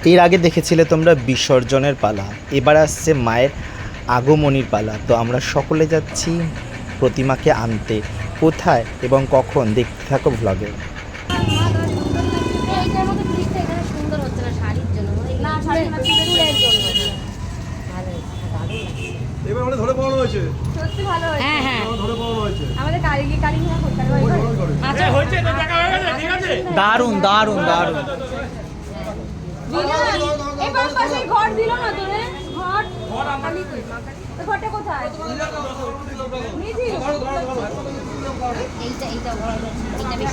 এর আগে দেখেছিলে তোমরা বিসর্জনের পালা, এবার আসছে মায়ের আগমনীর পালা। তো আমরা সকলে যাচ্ছি প্রতিমাকে আনতে। কোথায় এবং কখন দেখতে থাকো ব্লগে। এবার আমাদের ধরে পড়ানো হয়েছে। সত্যি ভালো হয়েছে। হ্যাঁ হ্যাঁ ধরে পড়ানো হয়েছে। আমাদের কারিগরি আচ্ছা হয়েছে তো টাকা হয়ে গেছে ঠিক আছে। দারুণ দারুণ দারুণ। এবার পাশে ঘর দিল না তোরে ঘর আমি কই ঘরটা কোথায় নিজি এইটা বেশ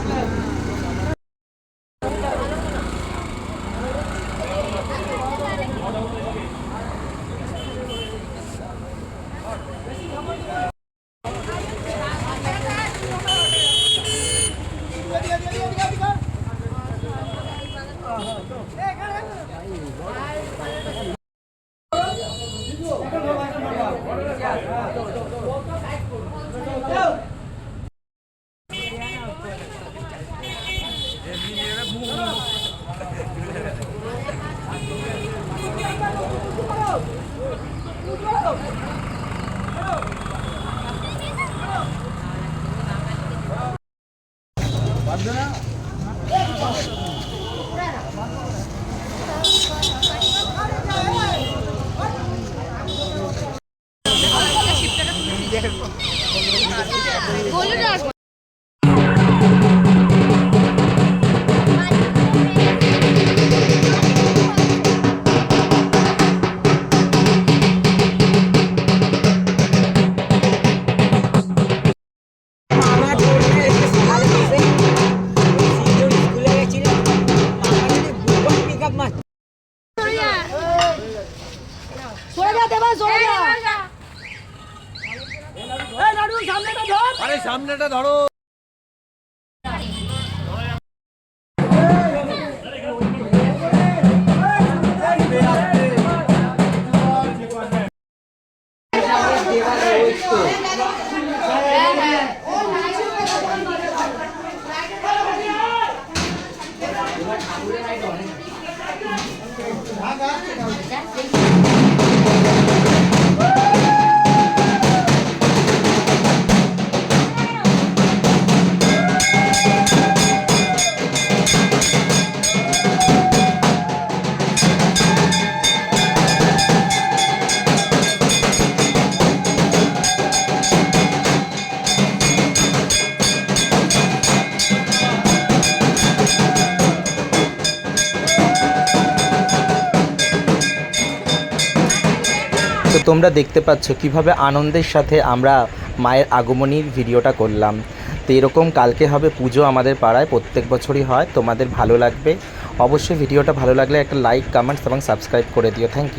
সামনেটা ধরো। তো তোমরা দেখতে পাচ্ছ কিভাবে আনন্দের সাথে আমরা মায়ের আগমনীর ভিডিওটা করলাম। তো এরকম কালকে হবে পুজো আমাদের পাড়ায়, প্রত্যেক বছরই হয়। তোমাদের ভালো লাগবে অবশ্যই। ভিডিওটা ভালো লাগলে একটা লাইক, কমেন্টস এবং সাবস্ক্রাইব করে দিও। Thank you.